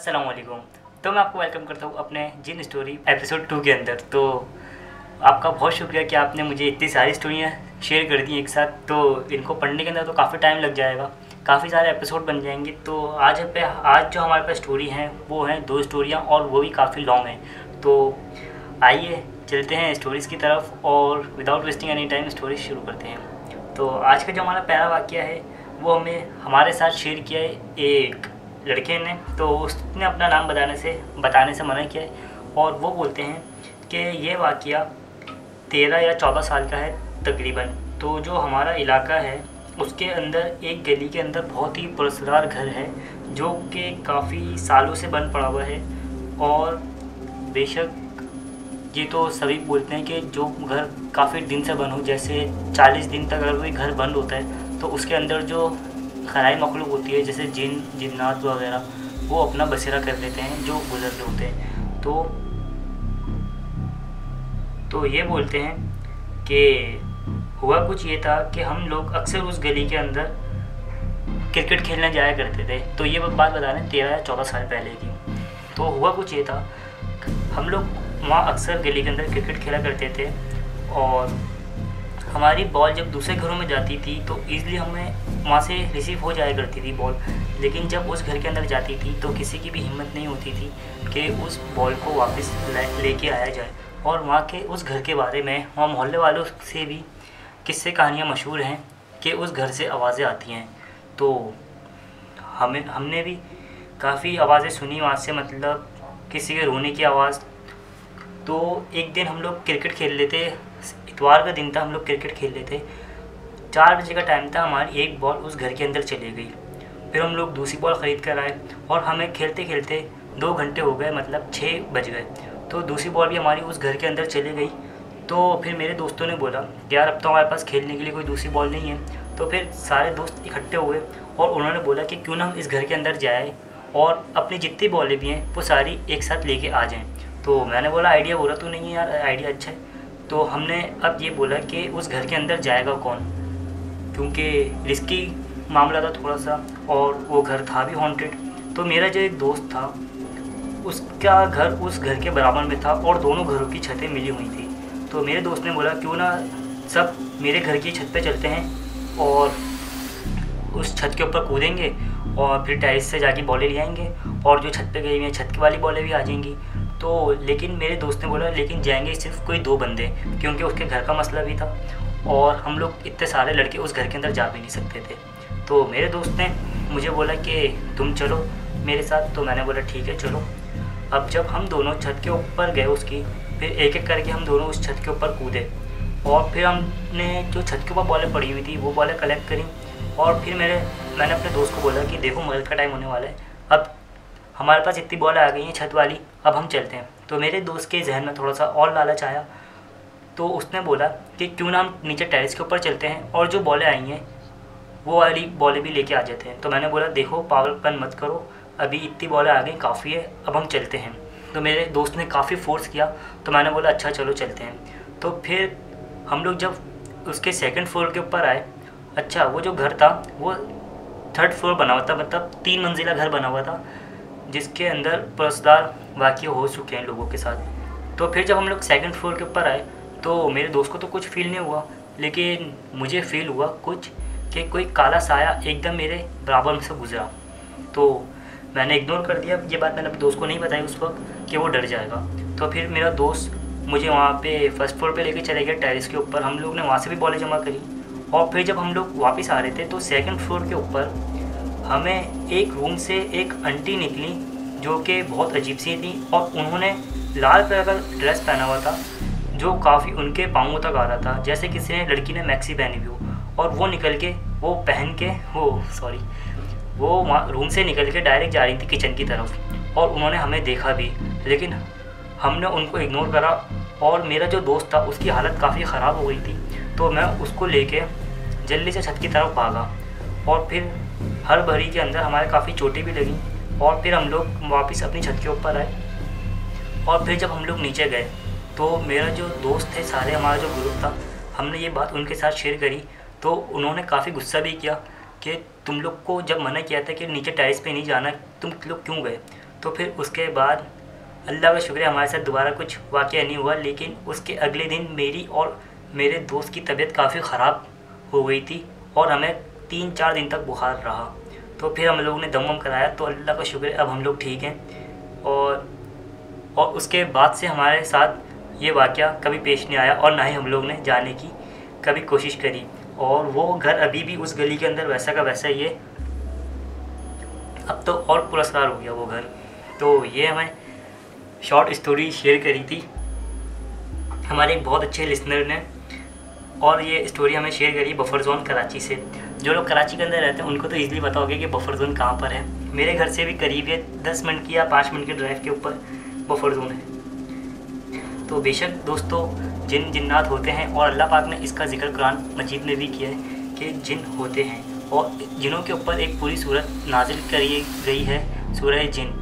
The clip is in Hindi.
अस्सलाम वालेकुम। तो मैं आपको वेलकम करता हूँ अपने जिन स्टोरी एपिसोड 2 के अंदर। तो आपका बहुत शुक्रिया कि आपने मुझे इतनी सारी स्टोरियाँ शेयर कर दी एक साथ। तो इनको पढ़ने के अंदर तो काफ़ी टाइम लग जाएगा, काफ़ी सारे एपिसोड बन जाएंगे। तो आज जो हमारे पास स्टोरी हैं वो हैं 2 स्टोरियाँ, और वो भी काफ़ी लॉन्ग हैं। तो आइए चलते हैं स्टोरीज़ की तरफ, और without wasting any time story शुरू करते हैं। तो आज का जो हमारा पहला वाक़या है वो हमारे साथ शेयर किया है एक लड़के ने। तो उसने अपना नाम बताने से मना किया है, और वो बोलते हैं कि ये वाक़या 13 या 14 साल का है तकरीबन। तो जो हमारा इलाका है उसके अंदर एक गली के अंदर बहुत ही पुरस्कार घर है, जो कि काफ़ी सालों से बंद पड़ा हुआ है। और बेशक ये तो सभी बोलते हैं कि जो घर काफ़ी दिन से बंद हो, जैसे 40 दिन तक अगर कोई घर बंद होता है तो उसके अंदर जो खराई मखलूक होती है, जैसे जिन्नात वगैरह, वो अपना बसेरा कर लेते हैं जो गुजर रहे होते हैं। तो ये बोलते हैं कि हुआ कुछ ये था कि हम लोग अक्सर उस गली के अंदर क्रिकेट खेलने जाया करते थे। तो ये बात बता रहे हैं 13 या 14 साल पहले की। तो हुआ कुछ ये था, हम लोग वहाँ अक्सर गली के अंदर क्रिकेट खेला करते थे, और हमारी बॉल जब दूसरे घरों में जाती थी तो ईज़िली हमें वहाँ से रिसीव हो जाया करती थी बॉल। लेकिन जब उस घर के अंदर जाती थी तो किसी की भी हिम्मत नहीं होती थी कि उस बॉल को वापस लेके आया जाए। और वहाँ के उस घर के बारे में वहाँ मोहल्ले वालों से भी किस्से कहानियाँ मशहूर हैं कि उस घर से आवाज़ें आती हैं। तो हमने भी काफ़ी आवाज़ें सुनी वहाँ से, मतलब किसी के रोने की आवाज़। तो एक दिन हम लोग क्रिकेट खेल रहे थे, इतवार का दिन था, हम लोग क्रिकेट खेल रहे थे। 4 बजे का टाइम था, हमारी एक बॉल उस घर के अंदर चली गई। फिर हम लोग दूसरी बॉल ख़रीद कर आए, और हमें खेलते खेलते 2 घंटे हो गए, मतलब 6 बज गए। तो दूसरी बॉल भी हमारी उस घर के अंदर चली गई। तो फिर मेरे दोस्तों ने बोला कि यार अब तो हमारे पास खेलने के लिए कोई दूसरी बॉल नहीं है। तो फिर सारे दोस्त इकट्ठे हुए और उन्होंने बोला कि क्यों ना हम इस घर के अंदर जाए और अपनी जितनी बॉलें भी हैं वो सारी एक साथ लेके आ जाएं। तो मैंने बोला आइडिया बुरा तो नहीं है यार, आइडिया अच्छा है। तो हमने अब ये बोला कि उस घर के अंदर जाएगा कौन, क्योंकि रिस्की मामला था थोड़ा सा, और वो घर था भी हॉन्टेड। तो मेरा जो एक दोस्त था उसका घर उस घर के बराबर में था, और दोनों घरों की छतें मिली हुई थी। तो मेरे दोस्त ने बोला क्यों ना सब मेरे घर की छत पे चलते हैं और उस छत के ऊपर कूदेंगे, और फिर टेरेस से जाके बॉलें ले आएंगे, और जो छत पे गई हुई हैं छत की वाली बॉलें भी आ जाएंगी। तो लेकिन मेरे दोस्त ने बोला लेकिन जाएंगे सिर्फ कोई 2 बंदे, क्योंकि उसके घर का मसला भी था, और हम लोग इतने सारे लड़के उस घर के अंदर जा भी नहीं सकते थे। तो मेरे दोस्त ने मुझे बोला कि तुम चलो मेरे साथ। तो मैंने बोला ठीक है चलो। अब जब हम दोनों छत के ऊपर गए उसकी, फिर एक एक करके हम दोनों उस छत के ऊपर कूदे, और फिर हमने जो छत के ऊपर बॉलें पड़ी हुई थी वो बॉलें कलेक्ट करी। और फिर मैंने अपने दोस्त को बोला कि देखो मगरिब का टाइम होने वाला है, अब हमारे पास इतनी बॉलें आ गई हैं छत वाली, अब हम चलते हैं। तो मेरे दोस्त के जहन में थोड़ा सा और लालच आया, तो उसने बोला कि क्यों ना हम नीचे टेरेस के ऊपर चलते हैं और जो बॉलें आई हैं वो वाली बॉलें भी लेके आ जाते हैं। तो मैंने बोला देखो पागलपन मत करो, अभी इतनी बॉलें आ गई काफ़ी है, अब हम चलते हैं। तो मेरे दोस्त ने काफ़ी फोर्स किया, तो मैंने बोला अच्छा चलो चलते हैं। तो फिर हम लोग जब उसके 2nd फ्लोर के ऊपर आए, अच्छा वो जो घर था वो 3rd फ्लोर बना हुआ था, मतलब 3 मंजिला घर बना हुआ था, जिसके अंदर पुरस्कार वाक़या हो चुके हैं लोगों के साथ। तो फिर जब हम लोग 2nd फ्लोर के ऊपर आए तो मेरे दोस्त को तो कुछ फ़ील नहीं हुआ, लेकिन मुझे फ़ील हुआ कुछ कि कोई काला साया एकदम मेरे बराबर में से गुजरा। तो मैंने इग्नोर कर दिया, ये बात मैंने अपने दोस्त को नहीं बताई उस वक्त कि वो डर जाएगा। तो फिर मेरा दोस्त मुझे वहाँ पे 1st फ्लोर पे लेके चले गया टेरेस के ऊपर, हम लोग ने वहाँ से भी बॉलें जमा करी। और फिर जब हम लोग वापस आ रहे थे तो 2nd फ्लोर के ऊपर हमें एक रूम से एक आंटी निकली जो कि बहुत अजीब सी थी, और उन्होंने लाल कलर का ड्रेस पहना हुआ था जो काफ़ी उनके पाँवों तक आ रहा था, जैसे किसी ने लड़की ने मैक्सी पहनी हुई हो। और वो निकल के वो रूम से निकल के डायरेक्ट जा रही थी किचन की तरफ, और उन्होंने हमें देखा भी, लेकिन हमने उनको इग्नोर करा। और मेरा जो दोस्त था उसकी हालत काफ़ी ख़राब हो गई थी, तो मैं उसको लेके जल्दी से छत की तरफ भागा, और फिर हर भरी के अंदर हमारे काफ़ी चोटें भी लगी। और फिर हम लोग वापस अपनी छत के ऊपर आए, और फिर जब हम लोग नीचे गए तो मेरा जो दोस्त थे, सारे हमारा जो ग्रुप था, हमने ये बात उनके साथ शेयर करी। तो उन्होंने काफ़ी गुस्सा भी किया कि तुम लोग को जब मना किया था कि नीचे टेरेस पे नहीं जाना, तुम लोग क्यों गए। तो फिर उसके बाद अल्लाह का शुक्र है हमारे साथ दोबारा कुछ वाक़या नहीं हुआ। लेकिन उसके अगले दिन मेरी और मेरे दोस्त की तबीयत काफ़ी ख़राब हो गई थी और हमें 3-4 दिन तक बुखार रहा। तो फिर हम लोगों ने दम वम कराया, तो अल्लाह का शुक्र है अब हम लोग ठीक हैं। और उसके बाद से हमारे साथ ये वाक़या कभी पेश नहीं आया और ना ही हम लोग ने जाने की कभी कोशिश करी। और वो घर अभी भी उस गली के अंदर वैसा का वैसा ही है। अब तो और पुरस्कार हो गया वो घर। तो ये हमें शॉर्ट स्टोरी शेयर करी थी हमारे एक बहुत अच्छे लिसनर ने, और ये स्टोरी हमें शेयर करी बफर जोन कराची से। जो लोग कराची के अंदर रहते हैं उनको तो ईज़िली पता होगा कि बफर जोन कहाँ पर है। मेरे घर से भी करीब है 10 मिनट की या 5 मिनट के ड्राइव के ऊपर बफर जोन है। तो बेशक दोस्तों जिन जिन्नात होते हैं, और अल्लाह पाक ने इसका जिक्र कुरान मजीद में भी किया है कि जिन होते हैं, और जिनों के ऊपर एक पूरी सूरत नाजिल करी गई है सूरह जिन।